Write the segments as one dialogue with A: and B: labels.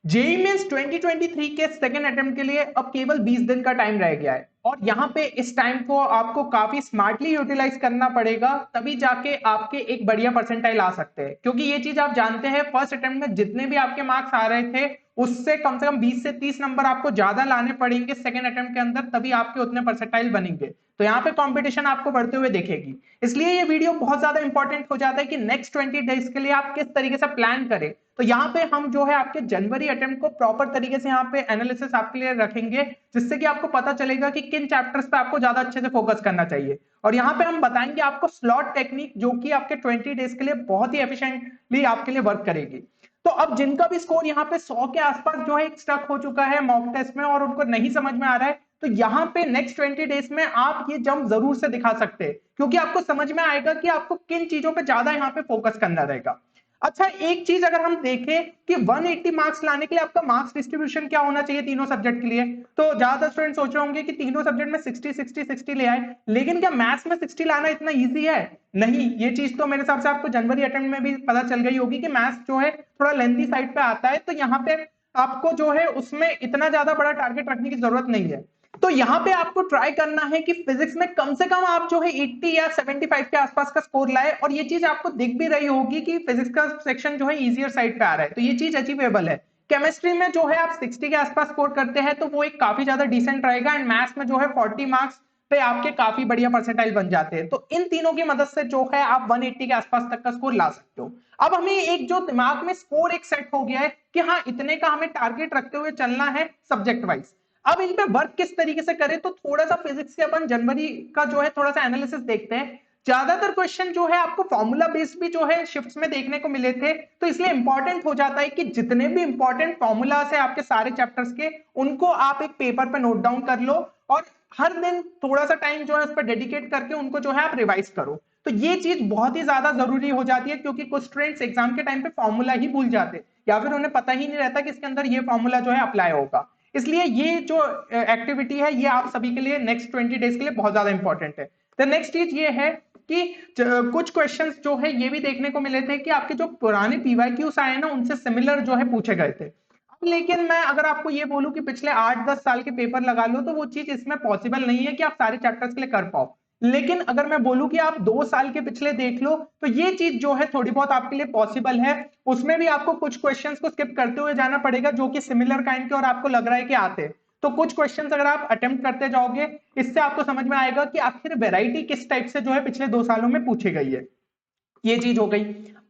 A: JEE mains 2023 के second attempt के लिए अब केवल 20 दिन का टाइम रह गया है और यहाँ पे इस टाइम को आपको काफी स्मार्टली यूटिलाइज करना पड़ेगा, तभी जाके आपके एक बढ़िया परसेंटाइल आ सकते हैं। क्योंकि ये चीज आप जानते हैं, फर्स्ट अटेम्प्ट में जितने भी आपके मार्क्स आ रहे थे उससे कम से कम 20 से 30 नंबर आपको ज्यादा लाने पड़ेंगे सेकेंड अटेम्प्ट के अंदर, तभी आपके उतने परसेंटाइल बनेंगे। तो यहाँ पे कंपटीशन आपको बढ़ते हुए देखेगी। इसलिए ये वीडियो बहुत ज्यादा इंपॉर्टेंट हो जाता है कि नेक्स्ट 20 डेज के लिए आप किस तरीके से प्लान करें। तो यहाँ पे हम जो है आपके जनवरी अटेम्प्ट को प्रॉपर तरीके से यहाँ पे एनालिसिस आपके लिए रखेंगे, जिससे कि आपको पता चलेगा कि किन चैप्टर्स पे आपको ज्यादा अच्छे से फोकस करना चाहिए। और यहाँ पे हम बताएंगे आपको स्लॉट टेक्निक, जो कि आपके 20 डेज के लिए बहुत ही एफिशिएंटली आपके लिए वर्क करेगी। तो अब जिनका भी स्कोर यहाँ पे 100 के आसपास जो है स्टक हो चुका है मॉक टेस्ट में और उनको नहीं समझ में आ रहा है, तो यहाँ पे नेक्स्ट 20 डेज में आप ये जंप जरूर से दिखा सकते हैं, क्योंकि आपको समझ में आएगा कि आपको किन चीजों पे ज्यादा यहाँ पे फोकस करना रहेगा। अच्छा, एक चीज अगर हम देखें कि 180 मार्क्स लाने के लिए आपका मार्क्स डिस्ट्रीब्यूशन क्या होना चाहिए तीनों सब्जेक्ट के लिए, तो ज्यादातर स्टूडेंट सोच रहे होंगे कि तीनों सब्जेक्ट में 60 60 60 ले आए, लेकिन क्या मैथ्स में 60 लाना इतना इजी है? नहीं, ये चीज तो मेरे हिसाब से आपको जनवरी अटेम्प्ट में भी पता चल गई होगी कि मैथ्स जो है थोड़ा लेंथी साइड पे आता है, तो यहाँ पे आपको जो है उसमें इतना ज्यादा बड़ा टारगेट रखने की जरूरत नहीं है। तो यहाँ पे आपको ट्राई करना है कि फिजिक्स में कम से कम आप जो है 80 या 75 के आसपास का स्कोर लाए, और ये चीज आपको दिख भी रही होगी कि फिजिक्स का सेक्शन जो है इजियर साइड पे आ रहा है, तो ये चीज अचीवेबल है। केमिस्ट्री में जो है आप 60 के आसपास स्कोर करते हैं तो वो एक काफी ज्यादा डिसेंट रहेगा, एंड मैथ्स में जो है 40 मार्क्स पे आपके काफी बढ़िया परसेंटाइल बन जाते हैं। तो इन तीनों की मदद से जो है आप 180 के आसपास तक का स्कोर ला सकते हो। अब हमें एक जो दिमाग में स्कोर एक सेट हो गया है कि हाँ इतने का हमें टारगेट रखते हुए चलना है सब्जेक्ट वाइज। अब इन पे वर्क किस तरीके से करें, तो थोड़ा सा फिजिक्स के अपन जनवरी का जो है थोड़ा सा एनालिसिस देखते हैं। ज्यादातर क्वेश्चन जो है आपको फॉर्मूला बेस्ड भी जो है शिफ्ट्स में देखने को मिले थे, तो इसलिए इंपॉर्टेंट हो जाता है कि जितने भी इंपॉर्टेंट फॉर्मूलास है आपके सारे चैप्टर्स के, उनको आप एक पेपर पे नोट डाउन कर लो और हर दिन थोड़ा सा टाइम जो है उस पर डेडिकेट करके उनको जो है आप रिवाइज करो। तो ये चीज बहुत ही ज्यादा जरूरी हो जाती है, क्योंकि कुछ स्टूडेंट्स एग्जाम के टाइम पे फॉर्मूला ही भूल जाते या फिर उन्हें पता ही नहीं रहता कि इसके अंदर ये फॉर्मूला जो है अप्लाई होगा। इसलिए ये जो एक्टिविटी है ये आप सभी के लिए नेक्स्ट 20 डेज के लिए बहुत ज्यादा इंपॉर्टेंट है। तो नेक्स्ट चीज ये है कि कुछ क्वेश्चंस जो है ये भी देखने को मिले थे कि आपके जो पुराने पीवाईक्यूज आए ना उनसे सिमिलर जो है पूछे गए थे। लेकिन मैं अगर आपको ये बोलूं कि पिछले 8-10 साल के पेपर लगा लो, तो वो चीज इसमें पॉसिबल नहीं है कि आप सारे चैप्टर्स के लिए कर पाओ। लेकिन अगर मैं बोलूं कि आप 2 साल के पिछले देख लो, तो ये चीज जो है थोड़ी बहुत आपके लिए पॉसिबल है। उसमें भी आपको कुछ क्वेश्चंस को स्किप करते हुए जाना पड़ेगा जो कि सिमिलर काइंड के और आपको लग रहा है कि आते। तो कुछ क्वेश्चंस अगर आप अटेम्प्ट करते जाओगे, इससे आपको समझ में आएगा कि आखिर वेराइटी किस टाइप से जो है पिछले 2 सालों में पूछी गई है। ये चीज हो गई।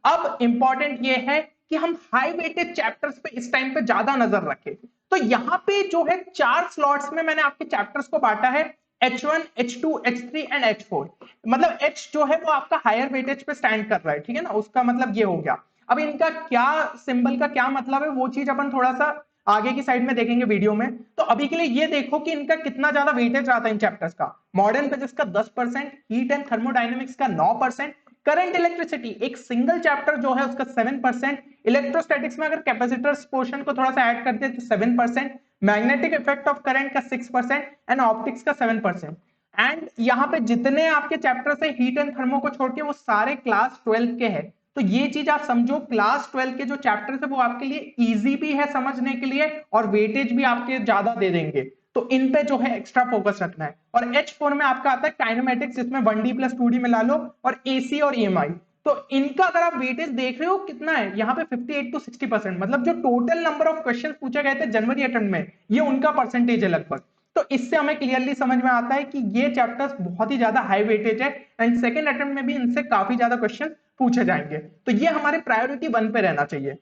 A: अब इंपॉर्टेंट ये है कि हम हाई वेटेड चैप्टर्स पे इस टाइम पे ज्यादा नजर रखें। तो यहां पे जो है 4 स्लॉट्स में मैंने आपके चैप्टर्स को बांटा है, H1, H2, H3 and H4। मतलब H जो है वो आपका हायर वेटेज पे स्टैंड कर रहा है, ठीक है ना, उसका मतलब ये हो गया। अब इनका क्या सिंबल का क्या मतलब है वो चीज अपन थोड़ा सा आगे की साइड में देखेंगे वीडियो में। तो अभी के लिए ये देखो कि इनका कितना ज्यादा वेटेज रहा था इन चैप्टर्स का। मॉडर्न फिजिक्स का 10%, हीट एंड थर्मोडायनेमिक्स का 9%, करंट इलेक्ट्रिसिटी एक सिंगल चैप्टर जो है उसका 7%, इलेक्ट्रोस्टैटिक्स में अगर कैपेसिटर्स पोर्शन को थोड़ा सा ऐड करते हैं तो 7%, मैग्नेटिक इफेक्ट ऑफ करंट का 6% एंड ऑप्टिक्स का 7%। एंड यहाँ पे जितने आपके चैप्टर्स है हीट एंड थर्मो को छोड़ के वो सारे क्लास 12 के हैं। तो ये चीज आप समझो, क्लास 12 के जो चैप्टर्स है वो आपके लिए इजी भी है समझने के लिए और वेटेज भी आपके ज्यादा दे देंगे। तो इन पे जो है एक्स्ट्रा फोकस रखना है। और H4 में आपका आता है काइनेमेटिक्स, जिसमें 1D प्लस 2D मिला लो, और AC और EMI। तो इनका अगर आप वेटेज देख रहे हो कितना है यहाँ पे 58 to 60%, मतलब जो टोटल नंबर ऑफ क्वेश्चन पूछे गए थे जनवरी अटेम्प्ट में ये उनका परसेंटेज है लगभग। तो इससे हमें क्लियरली समझ में आता है कि ये चैप्टर्स बहुत ही ज्यादा हाई वेटेज है, एंड सेकंड अटेम्प्ट में भी इनसे काफी ज्यादा क्वेश्चन पूछे जाएंगे। तो ये हमारे प्रायोरिटी 1 पे रहना चाहिए।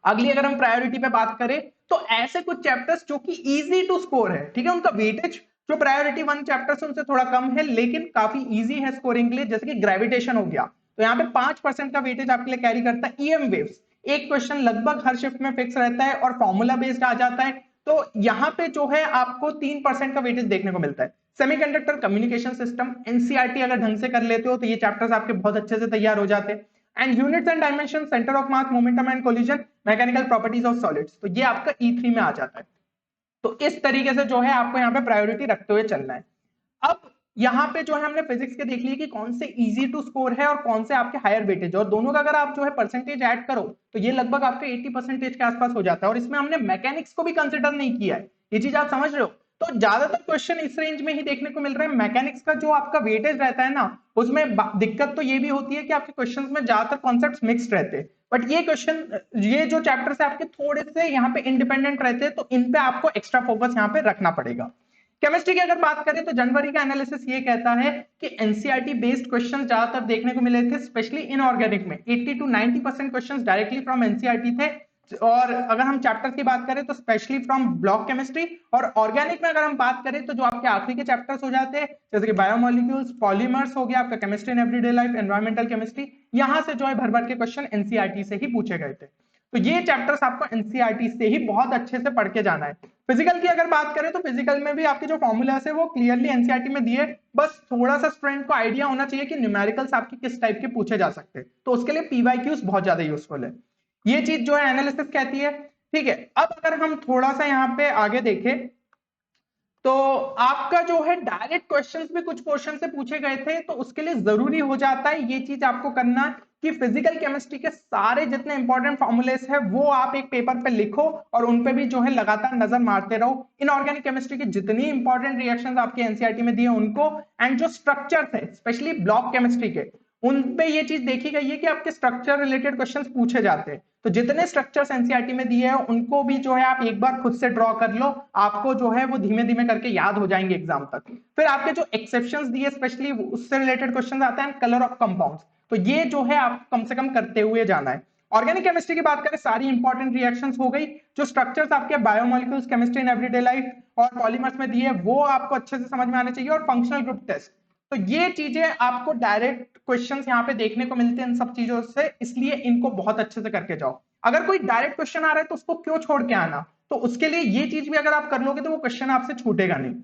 A: अगली अगर हम प्रायोरिटी पे बात करें, तो ऐसे कुछ चैप्टर्स जो कि इजी टू स्कोर है, ठीक है, उनका वेटेज जो प्रायोरिटी 1 चैप्टर्स उनसे थोड़ा कम है लेकिन काफी इजी है स्कोरिंग के लिए, जैसे कि ग्रेविटेशन हो गया। तो यहाँ पे 5% का वेटेज आपके लिए कैरी करता है। ईएम वेव्स एक क्वेश्चन लगभग हर शिफ्ट में फिक्स रहता है और फॉर्मूला बेस्ड आ जाता है, तो यहाँ पे जो है आपको 3% का वेटेज देखने को मिलता है। सेमीकंडक्टर कम्युनिकेशन सिस्टम एनसीईआरटी अगर ढंग से कर लेते हो तो ये चैप्टर्स आपके बहुत अच्छे से तैयार हो जाते हैं। And units and dimension, centre of mass, momentum and collision, mechanical properties of solids, तो ये आपका E3 में आ जाता है। तो इस तरीके से जो है आपको यहाँ पे प्रायोरिटी रखते हुए चलना है। अब यहाँ पे जो है हमने फिजिक्स के देख लिया कि कौन से इजी टू स्कोर है और कौन से आपके हायर वेटेज, और दोनों का अगर आप जो है परसेंटेज ऐड करो तो ये लगभग आपके 80% के आसपास हो जाता है। और इसमें हमने मैकेनिक्स को भी कंसिडर नहीं किया है, ये चीज आप समझ रहे हो। तो ज्यादातर क्वेश्चन इस रेंज में ही देखने को मिल रहे हैं। मैकेनिक्स का जो आपका वेटेज रहता है ना, उसमें दिक्कत तो ये भी होती है कि आपके क्वेश्चंस में ज्यादातर कॉन्सेप्ट्स मिक्स्ड रहते हैं, बट ये क्वेश्चन, ये जो चैप्टर्स है आपके थोड़े से यहाँ पे इंडिपेंडेंट रहते हैं, तो इन पे आपको एक्स्ट्रा फोकस यहाँ पे रखना पड़ेगा। केमिस्ट्री की अगर बात करें तो जनवरी का एनालिसिस ये कहता है कि एनसीईआरटी बेस्ड क्वेश्चन ज्यादातर देखने को मिले थे, स्पेशली इनऑर्गेनिक में 80 to 90% questions directly from NCERT थे। और अगर हम चैप्टर की बात करें तो स्पेशली फ्रॉम ब्लॉक केमिस्ट्री, और ऑर्गेनिक में अगर हम बात करें तो जो आपके आखिरी के चैप्टर्स हो जाते हैं जैसे कि बायोमोलिक्यूल्स, पॉलीमर्स हो गया आपका, chemistry in everyday life, environmental chemistry, यहां से जो है भर भर के क्वेश्चन एनसीईआरटी से ही पूछे गए थे। तो ये चैप्टर्स आपको एनसीईआरटी से ही बहुत अच्छे से पढ़ के जाना है। फिजिकल की अगर बात करें तो फिजिकल में भी आपके जो फॉर्मूलास है वो क्लियरली एनसीईआरटी में दिए, बस थोड़ा सा स्टूडेंट को आइडिया होना चाहिए कि न्यूमेरिकल्स आपके किस टाइप के पूछे जा सकते हैं, तो उसके लिए पीवाईक्यूज बहुत ज्यादा यूजफुल है। ये चीज जो है एनालिसिस कहती है। ठीक है, अब अगर हम थोड़ा सा यहाँ पे आगे देखें तो आपका जो है डायरेक्ट क्वेश्चंस भी कुछ पोर्शन से पूछे गए थे, तो उसके लिए जरूरी हो जाता है ये चीज आपको करना कि फिजिकल केमिस्ट्री के सारे जितने इंपॉर्टेंट फॉर्मूलेस है वो आप एक पेपर पे लिखो और उन पे भी जो है लगातार नजर मारते रहो। इनऑर्गेनिक केमिस्ट्री की जितनी इंपॉर्टेंट रिएक्शंस आपके एनसीईआरटी में दिए उनको, एंड जो स्ट्रक्चर्स है स्पेशली ब्लॉक केमिस्ट्री के, उन पे ये चीज देखी गई है कि आपके स्ट्रक्चर रिलेटेड क्वेश्चंस पूछे जाते हैं। तो जितने स्ट्रक्चर्स एनसीईआरटी में दिए हैं उनको भी जो है आप एक बार खुद से ड्रॉ कर लो, आपको जो है वो धीमे धीमे करके याद हो जाएंगे एग्जाम तक। फिर आपके जो एक्सेप्शंस दिए स्पेशली उससे रिलेटेड क्वेश्चन आते हैं, कलर ऑफ कंपाउंड्स, तो ये जो है आप कम से कम करते हुए जाना है। ऑर्गेनिक केमिस्ट्री की बात करें, सारी इंपॉर्टेंट रिएक्शंस हो गई, जो स्ट्रक्चर्स आपके biomolecules, chemistry in everyday life और पॉलीमर्स में दिए वो आपको अच्छे से समझ में आने चाहिए, और फंक्शनल ग्रुप टेस्ट। तो ये चीजें आपको डायरेक्ट क्वेश्चंस यहाँ पे देखने को मिलते हैं इन सब चीजों से, इसलिए इनको बहुत अच्छे से करके जाओ। अगर कोई डायरेक्ट क्वेश्चन आ रहा है तो उसको क्यों छोड़ के आना, तो उसके लिए ये चीज भी अगर आप कर लोगे तो वो क्वेश्चन आपसे छूटेगा नहीं।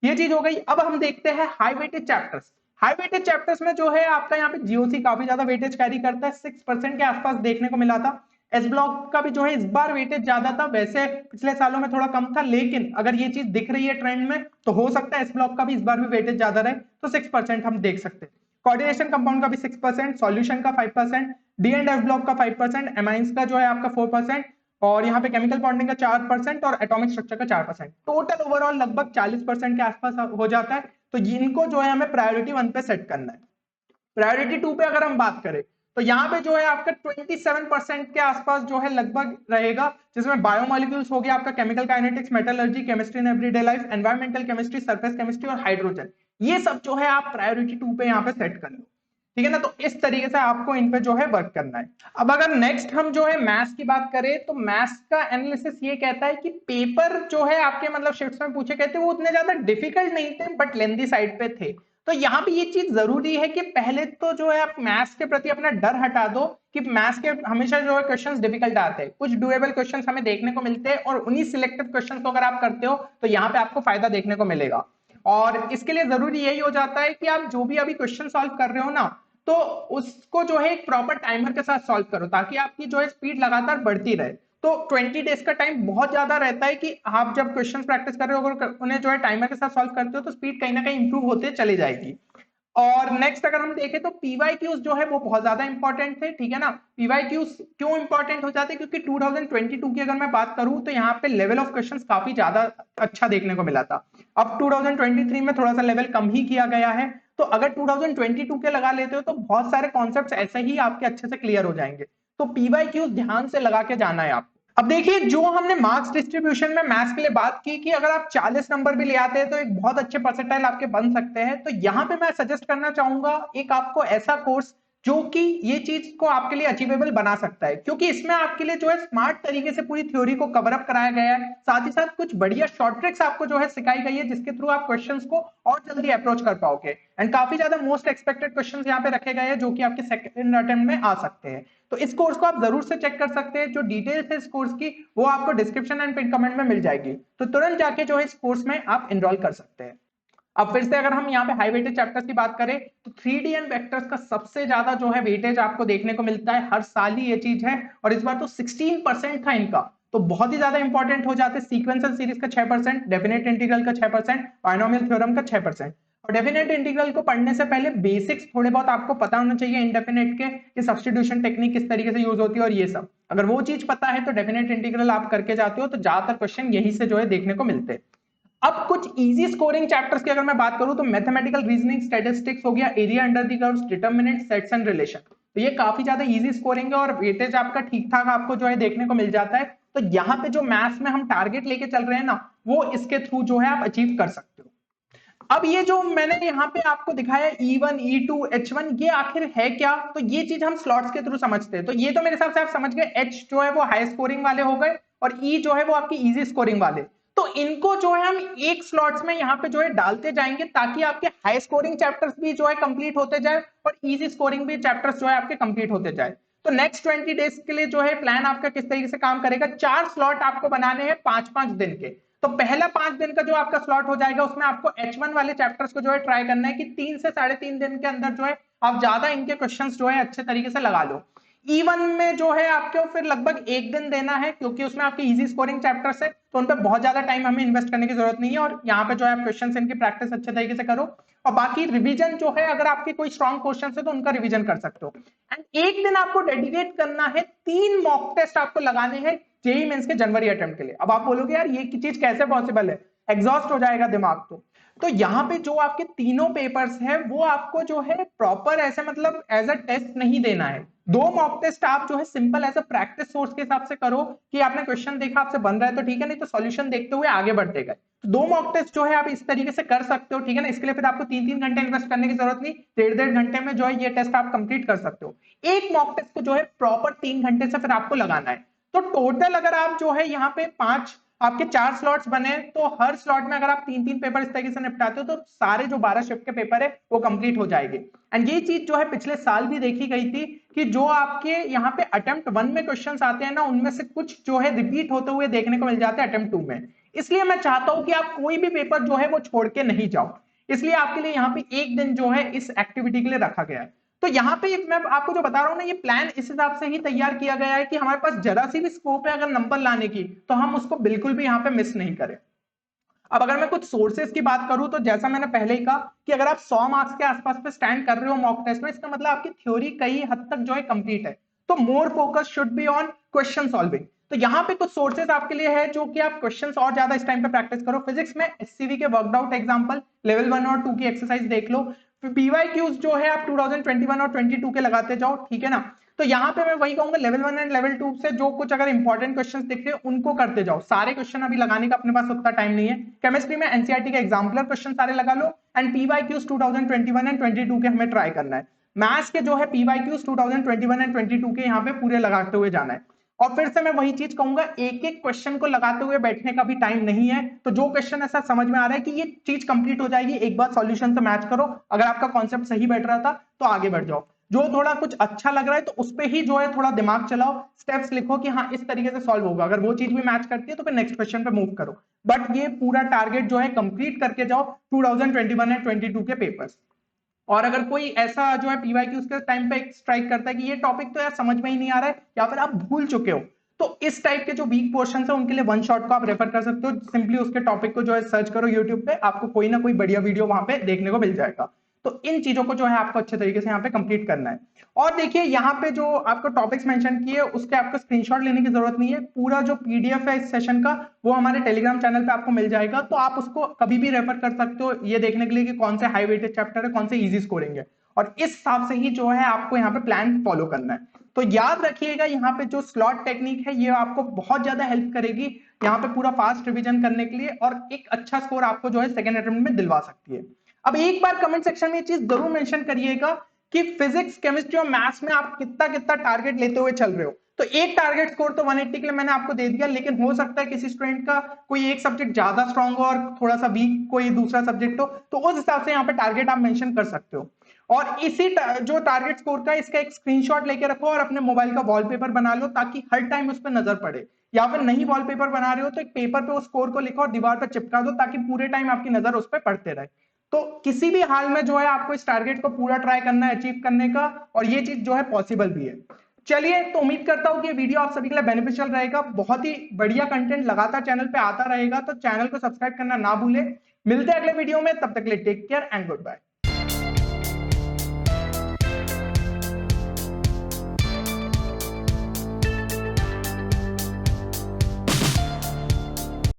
A: ये चीज हो गई। अब हम देखते हैं high weightage chapters. High weightage chapters में जो है आपका यहाँ पे जीओसी काफी ज्यादा वेटेज कैरी करता है, 6% के आसपास देखने को मिला था। एस ब्लॉक का भी जो है इस बार वेटेज ज्यादा था, वैसे पिछले सालों में थोड़ा कम था, लेकिन अगर ये चीज दिख रही है ट्रेंड में तो हो सकता है एस ब्लॉक का भी इस बार भी वेटेज ज्यादा रहे, तो 6% हम देख सकते हैं। कोऑर्डिनेशन कंपाउंड का भी 6%, सॉल्यूशन का 5%, डी एंड एफ ब्लॉक का 5%, एमाइंस का जो है आपका 4%, और यहाँ पे केमिकल बॉन्डिंग का 4% और एटॉमिक स्ट्रक्चर का 4%, टोटल ओवरऑल लगभग 40% के आसपास हो जाता है। तो इनको जो है हमें प्रायोरिटी 1 पे सेट करना है। प्रायोरिटी 2 पे अगर हम बात करें तो यहाँ पे जो है आपका 27% के आसपास जो है लगभग रहेगा, जिसमें बायोमोलिक्यूल्स हो गया आपका, chemical kinetics, metallurgy, chemistry in everyday life, environmental chemistry, surface chemistry और हाइड्रोजन, ये सब जो है आप प्रायोरिटी 2 पे यहाँ पे सेट कर लो। ठीक है ना, तो इस तरीके से आपको इन पे जो है वर्क करना है। अब अगर नेक्स्ट हम जो है मैथ्स की बात करें तो मैथ्स का एनालिसिस ये कहता है कि पेपर जो है आपके मतलब शिफ्ट्स में पूछे गए थे वो उतने ज्यादा डिफिकल्ट नहीं थे, बट लेंथी साइड पे थे। तो यहाँ पे ये चीज जरूरी है कि पहले तो जो है आप मैथ्स के प्रति अपना डर हटा दो कि मैथ्स के हमेशा जो है क्वेश्चंस डिफिकल्ट आते हैं, कुछ डुएबल क्वेश्चंस हमें देखने को मिलते हैं, और उन्हीं सिलेक्टिव क्वेश्चंस को अगर आप करते हो तो यहाँ पे आपको फायदा देखने को मिलेगा। और इसके लिए जरूरी यही हो जाता है कि आप जो भी अभी क्वेश्चन सॉल्व कर रहे हो ना, तो उसको जो है एक प्रॉपर टाइमर के साथ सॉल्व करो, ताकि आपकी जो है स्पीड लगातार बढ़ती रहे। तो 20 डेज का टाइम बहुत ज्यादा रहता है कि आप जब क्वेश्चंस प्रैक्टिस कर रहे हो अगर उन्हें जो है टाइमर के साथ सॉल्व करते हो तो स्पीड कहीं ना कहीं इंप्रूव होते चली जाएगी। और नेक्स्ट अगर हम देखें तो पीवाईक्यूज जो है वो बहुत ज्यादा इंपॉर्टेंट थे। ठीक है ना, पीवाईक्यूज क्यों इंपॉर्टेंट हो जाते हैं, क्योंकि 2022 की अगर मैं बात करूं तो यहाँ पे लेवल ऑफ क्वेश्चंस काफी ज्यादा अच्छा देखने को मिला था। अब 2023 में थोड़ा सा लेवल कम ही किया गया है, तो अगर 2022 के लगा लेते हो तो बहुत सारे कॉन्सेप्ट्स ऐसे ही आपके अच्छे से क्लियर हो जाएंगे। तो पीवाईक्यूज ध्यान से लगा के जाना है आपको। अब देखिए, जो हमने मार्क्स डिस्ट्रीब्यूशन में मैथ्स के लिए बात की कि अगर आप 40 नंबर भी ले आते हैं तो एक बहुत अच्छे परसेंटाइल आपके बन सकते हैं, तो यहाँ पे मैं सजेस्ट करना चाहूंगा एक आपको ऐसा कोर्स जो कि ये चीज को आपके लिए अचीवेबल बना सकता है, क्योंकि इसमें आपके लिए जो है स्मार्ट तरीके से पूरी थ्योरी को कवर अप कराया गया है, साथ ही साथ कुछ बढ़िया शॉर्ट ट्रिक्स आपको जो है सिखाई गई है, जिसके थ्रू आप क्वेश्चंस को और जल्दी अप्रोच कर पाओगे। एंड काफी ज्यादा मोस्ट एक्सपेक्टेड क्वेश्चंस यहाँ पे रखे गए हैं जो कि आपके सेकंड अटेम्प्ट में आ सकते हैं। तो इस कोर्स को आप जरूर से चेक कर सकते हैं। जो डिटेल्स है इस कोर्स की वो आपको डिस्क्रिप्शन एंड पिन कमेंट में मिल जाएगी, तो तुरंत जाके जो है इस कोर्स में आप एनरोल कर सकते हैं। अब फिर से अगर हम यहाँ पे हाई वेटेज चैप्टर्स की बात करें तो 3D एंड वेक्टर्स का सबसे ज्यादा जो है वेटेज आपको देखने को मिलता है, हर साल ही ये चीज है, और इस बार तो 16% था इनका, तो बहुत ही ज्यादा इंपॉर्टेंट हो जाते हैं। सीक्वेंशियल सीरीज का 6%, डेफिनेट इंटीग्रल का 6%, बायनोमियल थ्योरम का 6%। और डेफिनेट इंटीग्रल को पढ़ने से पहले बेसिक्स थोड़े बहुत आपको पता होना चाहिए इनडेफिनेट के, कि सब्स्टिट्यूशन टेक्निक किस तरीके से यूज होती है और ये सब। अगर वो चीज पता है तो डेफिनेट इंटीग्रल आप करके जाते हो तो ज्यादातर क्वेश्चन यही से जो है देखने को मिलते हैं। अब कुछ इजी स्कोरिंग चैप्टर्स की अगर मैं बात करूं तो मैथमेटिकल रीजनिंग, स्टैटिस्टिक्स हो गया, area under the curves, determinant, sets and relation. तो ये काफी ज्यादा इजी स्कोरिंग है और वेटेज आपका ठीक ठाक आपको जो है देखने को मिल जाता है। तो यहाँ पे जो मैथ्स में हम टारगेट लेके चल रहे हैं ना, वो इसके थ्रू जो है आप अचीव कर सकते हो। अब ये जो मैंने यहाँ पे आपको दिखाया E1, E2, H1, ये आखिर है क्या? तो ये चीज हम स्लॉट्स के थ्रू समझते हैं। तो ये तो मेरे हिसाब से आप समझ गए, H जो है वो हाई स्कोरिंग वाले हो गए और E जो है वो आपकी इजी स्कोरिंग वाले। तो इनको जो है हम एक स्लॉट्स में यहाँ पे जो है डालते जाएंगे ताकि आपके हाई स्कोरिंग चैप्टर्स भी जो है कंप्लीट होते जाए और इजी स्कोरिंग भी चैप्टर्स जो है आपके कंप्लीट होते जाए। तो नेक्स्ट 20 डेज के लिए जो है प्लान आपका किस तरीके से काम करेगा, 4 स्लॉट आपको बनाने हैं 5-5 दिन के। तो पहला 5 दिन का जो आपका स्लॉट हो जाएगा उसमें आपको H1 वाले चैप्टर्स को जो है ट्राई करना है कि 3 से 3.5 दिन के अंदर जो है आप ज्यादा इनके क्वेश्चंस जो है अच्छे तरीके से लगा लो। E1 में जो है आपको फिर लगभग 1 दिन देना है क्योंकि उसमें आपकी इजी स्कोरिंग चैप्टर्स है, तो उन पर बहुत ज्यादा टाइम हमें इन्वेस्ट करने की जरूरत नहीं है और यहाँ पे जो है आप क्वेश्चंस इनकी प्रैक्टिस अच्छे तरीके से करो। और बाकी रिवीजन जो है अगर आपके कोई स्ट्रॉन्ग क्वेश्चंस है तो उनका रिवीजन कर सकते हो। एंड एक दिन आपको डेडिकेट करना है, 3 मॉक टेस्ट आपको लगाने हैं जेई मेंस के जनवरी अटेम्प्ट के लिए। अब आप बोलोगे यार ये चीज कैसे पॉसिबल है, एग्जॉस्ट हो जाएगा दिमाग। तो यहाँ पे जो आपके तीनों पेपर्स है वो आपको जो है प्रॉपर ऐसे मतलब एज अ टेस्ट नहीं देना है। 2 मॉक टेस्ट आप जो है simple as a practice source के हिसाब से करो कि आपने क्वेश्चन देखा आपसे बन रहा है तो ठीक है, नहीं तो सॉल्यूशन देखते हुए आगे बढ़ते गए। तो 2 मॉक टेस्ट जो है आप इस तरीके से कर सकते हो, ठीक है ना। इसके लिए फिर आपको 3-3 घंटे इन्वेस्ट करने की जरूरत नहीं, 1.5 घंटे में जो है ये टेस्ट आप कंप्लीट कर सकते हो। एक मॉक टेस्ट को जो है प्रॉपर 3 घंटे से फिर आपको लगाना है। तो टोटल अगर आप जो है यहाँ पे 5 आपके 4 स्लॉट्स बने तो हर स्लॉट में अगर आप 3-3 पेपर इस तरीके से निपटाते हो तो सारे जो 12 शिफ्ट के पेपर है वो कंप्लीट हो जाएंगे। एंड ये चीज जो है पिछले साल भी देखी गई थी कि जो आपके यहाँ पे अटेम्प्ट 1 में क्वेश्चंस आते हैं ना, उनमें से कुछ जो है रिपीट होते हुए देखने को मिल जाते हैं अटेम्प्ट 2 में। इसलिए मैं चाहता हूं कि आप कोई भी पेपर जो है वो छोड़ के नहीं जाओ, इसलिए आपके लिए यहाँ पे एक दिन जो है इस एक्टिविटी के लिए रखा गया है। तो यहाँ पे मैं आपको जो बता रहा हूँ ना, ये प्लान इस हिसाब से ही तैयार किया गया है कि हमारे पास जरा सी भी स्कोप है अगर नंबर लाने की तो हम उसको बिल्कुल भी यहाँ पे मिस नहीं करें। अब अगर मैं कुछ सोर्सेज की बात करूं तो जैसा मैंने पहले ही कहा कि अगर आप 100 मार्क्स के आसपास पे स्टैंड कर रहे हो मॉक टेस्ट में, इसका मतलब आपकी थ्योरी कई हद तक जो है कंप्लीट है। तो more focus should be on question solving. तो यहाँ पे कुछ सोर्सेज आपके लिए है जो कि आप क्वेश्चंस और ज्यादा इस टाइम पे प्रैक्टिस करो। फिजिक्स में एससीवी के वर्कड आउट एग्जांपल लेवल 1 और 2 की एक्सरसाइज देख लो। पीवाईक्यूज जो है आप 2021 और 22 के लगाते जाओ, ठीक है ना। तो यहाँ पे मैं वही कहूंगा लेवल 1 एंड लेवल 2 से जो कुछ अगर इंपॉर्टेंट क्वेश्चंस दिख रहे हैं उनको करते जाओ। सारे क्वेश्चन अभी लगाने का अपने पास उतना टाइम नहीं है। केमिस्ट्री में एनसीईआरटी के एग्जाम्पलर क्वेश्चन सारे लगा लो एंड पीवाईक्यूज 2021 एंड 22 के हमें ट्राई करना है। मैथ्स के जो है पीवाईक्यूज 2021 एंड 22 के यहाँ पे पूरे लगाते हुए जाना है। और फिर से मैं वही चीज कहूंगा, एक एक क्वेश्चन को लगाते हुए बैठने का भी टाइम नहीं है। तो जो क्वेश्चन ऐसा समझ में आ रहा है कि ये चीज कंप्लीट हो जाएगी, एक बार सॉल्यूशन से मैच करो, अगर आपका कॉन्सेप्ट सही बैठ रहा था तो आगे बढ़ जाओ। जो थोड़ा कुछ अच्छा लग रहा है तो उस पर ही जो है थोड़ा दिमाग चलाओ, स्टेप्स लिखो कि हाँ इस तरीके से सॉल्व होगा, अगर वो चीज भी मैच करती है तो फिर नेक्स्ट क्वेश्चन पे मूव करो। बट ये पूरा टारगेट जो है कंप्लीट करके जाओ 2021 एंड 22 के पेपर्स। और अगर कोई ऐसा जो है पीवाईक्यूज के टाइम पे स्ट्राइक करता है कि ये टॉपिक तो यार समझ में ही नहीं आ रहा है या फिर आप भूल चुके हो, तो इस टाइप के जो वीक पोर्शन है उनके लिए वन शॉट को आप रेफर कर सकते हो। सिंपली उसके टॉपिक को जो है सर्च करो यूट्यूब पे, आपको कोई ना कोई बढ़िया वीडियो वहां पे देखने को मिल जाएगा। तो इन चीजों को जो है आपको अच्छे तरीके से यहाँ पे कंप्लीट करना है। और देखिए यहाँ पे जो आपको टॉपिक्स मेंशन किए उसके आपको स्क्रीनशॉट लेने की जरूरत नहीं है। पूरा जो पीडीएफ है इस सेशन का वो हमारे टेलीग्राम चैनल पे आपको मिल जाएगा, तो आप उसको कभी भी रेफर कर सकते हो ये देखने के लिए कि कौन से हाई वेटेड चैप्टर है, कौन से इजी स्कोरिंग है। और इस हिसाब से ही जो है आपको यहाँ पे प्लान फॉलो करना है। तो याद रखिएगा यहाँ पे जो स्लॉट टेक्निक है ये आपको बहुत ज्यादा हेल्प करेगी यहाँ पे पूरा फास्ट रिवीजन करने के लिए, और एक अच्छा स्कोर आपको जो है सेकंड अटेम्प्ट में दिलवा सकती है। अब एक बार कमेंट सेक्शन में ये चीज जरूर मेंशन करिएगा कि फिजिक्स, केमिस्ट्री और मैथ्स में आप कितना कितना टारगेट लेते हुए चल रहे हो। तो एक टारगेट स्कोर तो 180 के लिए मैंने आपको दे दिया, लेकिन हो सकता है किसी स्टूडेंट का कोई एक सब्जेक्ट ज्यादा स्ट्रांग हो और थोड़ा सा वीक कोई दूसरा सब्जेक्ट हो, तो उस हिसाब से यहाँ पे टारगेट आप मेंशन कर सकते हो। और इसी जो टारगेट स्कोर का इसका एक स्क्रीनशॉट लेके रखो और अपने मोबाइल का वॉलपेपर बना लो ताकि हर टाइम उस पर नजर पड़े। या फिर नहीं वॉलपेपर बना रहे हो तो एक पेपर पे उस स्कोर को लिखो और दीवार पर चिपका दो ताकि पूरे टाइम आपकी नजर उस पर पड़ते रहे। तो किसी भी हाल में जो है आपको इस टारगेट को पूरा ट्राई करना है अचीव करने का, और ये चीज जो है पॉसिबल भी है। चलिए, तो उम्मीद करता हूं कि वीडियो आप सभी के लिए बेनिफिशियल रहेगा। बहुत ही बढ़िया कंटेंट लगातार चैनल पे आता रहेगा, तो चैनल को सब्सक्राइब करना ना भूले। मिलते हैं अगले वीडियो में, तब तक के लिए take care and good bye.